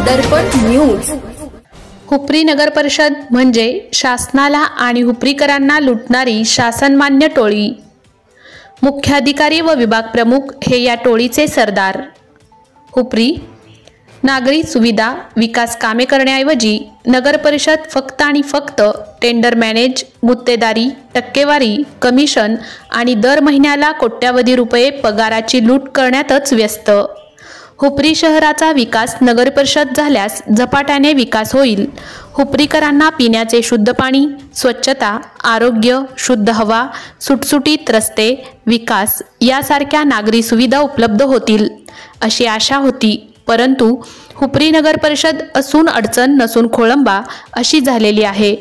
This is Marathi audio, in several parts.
दर्पण न्यूज। हुपरी नगर परिषद म्हणजे शासनाला आणि हुपरीकरांना लुटणारी शासनमान्य टोळी। मुख्याधिकारी व विभाग प्रमुख हे या टोळीचे सरदार। हुपरी नागरी सुविधा विकास कामे करण्याऐवजी नगर परिषद फक्त आणि फक्त टेंडर मॅनेज, गुत्तेदारी, टक्केवारी, कमिशन आणि दर महिन्याला कोट्यावधी रुपये पगाराची लूट करण्यातच व्यस्त। हुपरी शहराचा विकास नगर परिषद झाल्यास झपाट्याने विकास होईल। हुपरीकरांना पिण्याचे शुद्ध पाणी, स्वच्छता, आरोग्य, शुद्ध हवा, सुटसुटीत रस्ते, विकास यासारख्या नागरी सुविधा उपलब्ध होतील अशी आशा होती, परंतु हुपरी नगर परिषद असून अडचण नसून खोळंबा अशी झालेली आहे।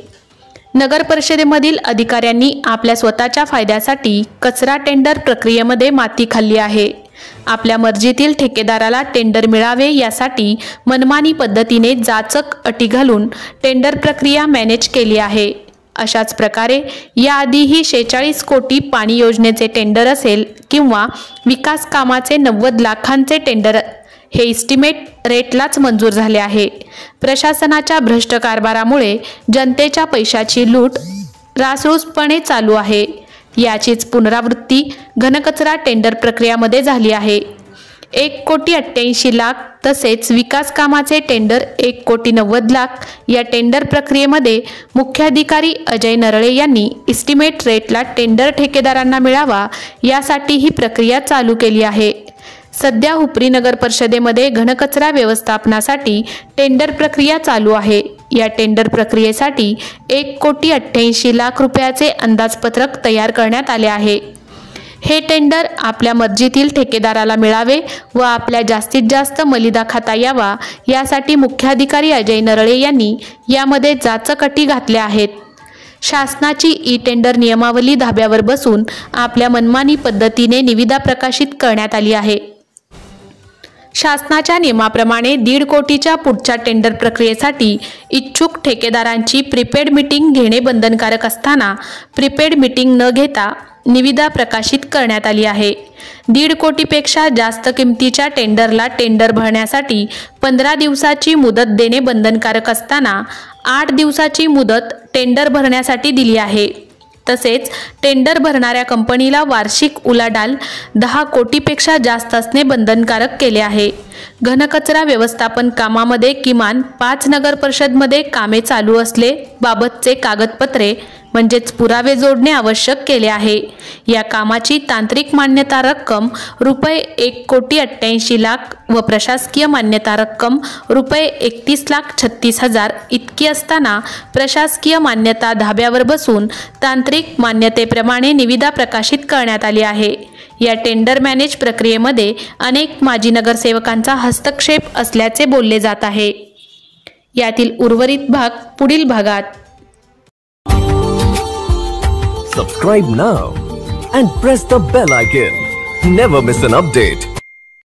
नगर परिषदेमधील अधिकाऱ्यांनी आपल्या स्वतःच्या फायद्यासाठी कचरा टेंडर प्रक्रियेमध्ये माती खाल्ली आहे। आपल्या मर्जीतील ठेकेदाराला टेंडर मिळावे यासाठी मनमानी पद्धतीने जाचक अटी घालून टेंडर प्रक्रिया मॅनेज केली आहे। अशाच प्रकारे याआधीही 46 कोटी पाणी योजनेचे टेंडर असेल किंवा विकास कामाचे 90 लाखांचे टेंडर हे इस्टिमेट रेटलाच मंजूर झाले आहे। प्रशासनाच्या भ्रष्ट कारभारामुळे जनतेच्या पैशाची लूट रासरूसपणे चालू आहे। याचीच पुनरावृत्ती घनकचरा टेंडर प्रक्रियामध्ये झाली आहे। 1,88,00,000 तसेच विकास कामाचे टेंडर 1,90,00,000 या टेंडर प्रक्रियेमध्ये मुख्याधिकारी अजय नरळे यांनी इस्टिमेट रेटला टेंडर ठेकेदारांना मिळावा यासाठी ही प्रक्रिया चालू केली आहे। सध्या हुपरी नगर परिषदेमध्ये घनकचरा व्यवस्थापनासाठी टेंडर प्रक्रिया चालू आहे। या टेंडर प्रक्रियेसाठी 1,88,00,000 रुपयाचे अंदाजपत्रक तयार करण्यात आले आहे। हे टेंडर आपल्या मर्जीतील ठेकेदाराला मिळावे व आपल्या जास्तीत जास्त मलिदा खाता यावा यासाठी मुख्याधिकारी अजय नरळे यांनी यामध्ये जाचक अटी घातल्या आहेत। शासनाची ई टेंडर नियमावली धाब्यावर बसून आपल्या मनमानी पद्धतीने निविदा प्रकाशित करण्यात आली आहे। शासनाच्या नियमाप्रमाणे 1.5 कोटीच्या पुढच्या टेंडर प्रक्रियेसाठी इच्छुक ठेकेदारांची प्रीपेड मीटिंग घेणे बंधनकारक असताना प्रीपेड मीटिंग न घेता निविदा प्रकाशित करण्यात आली आहे। 1.5 कोटीपेक्षा जास्त किमतीच्या टेंडरला टेंडर भरण्यासाठी 15 दिवसाची मुदत देणे बंधनकारक असताना 8 दिवसाची मुदत टेंडर भरण्यासाठी दिली आहे। तसेच टेंडर भरणाऱ्या कंपनीला वार्षिक उलाढाल 10 कोटीपेक्षा जास्त असणे बंधनकारक केले आहे। घनकचरा व्यवस्थापन कामामध्ये किमान 5 नगर परिषदमध्ये कामे चालू असले बाबतचे कागदपत्रे म्हणजेच पुरावे जोडणे आवश्यक केले आहे। या कामाची तांत्रिक मान्यता रक्कम रुपये 1,88,00,000 व प्रशासकीय मान्यता रक्कम रुपये 31,36,000 इतकी असताना प्रशासकीय मान्यता धाब्यावर बसून तांत्रिक मान्यतेप्रमाणे निविदा प्रकाशित करण्यात आली आहे। या टेंडर मॅनेज प्रक्रियेमध्ये अनेक माजी नगरसेवकांचा हस्तक्षेप असल्याचे बोलले जात आहे। यातील उर्वरित भाग पुढील भागात। Subscribe now and press the bell icon. Never miss an update.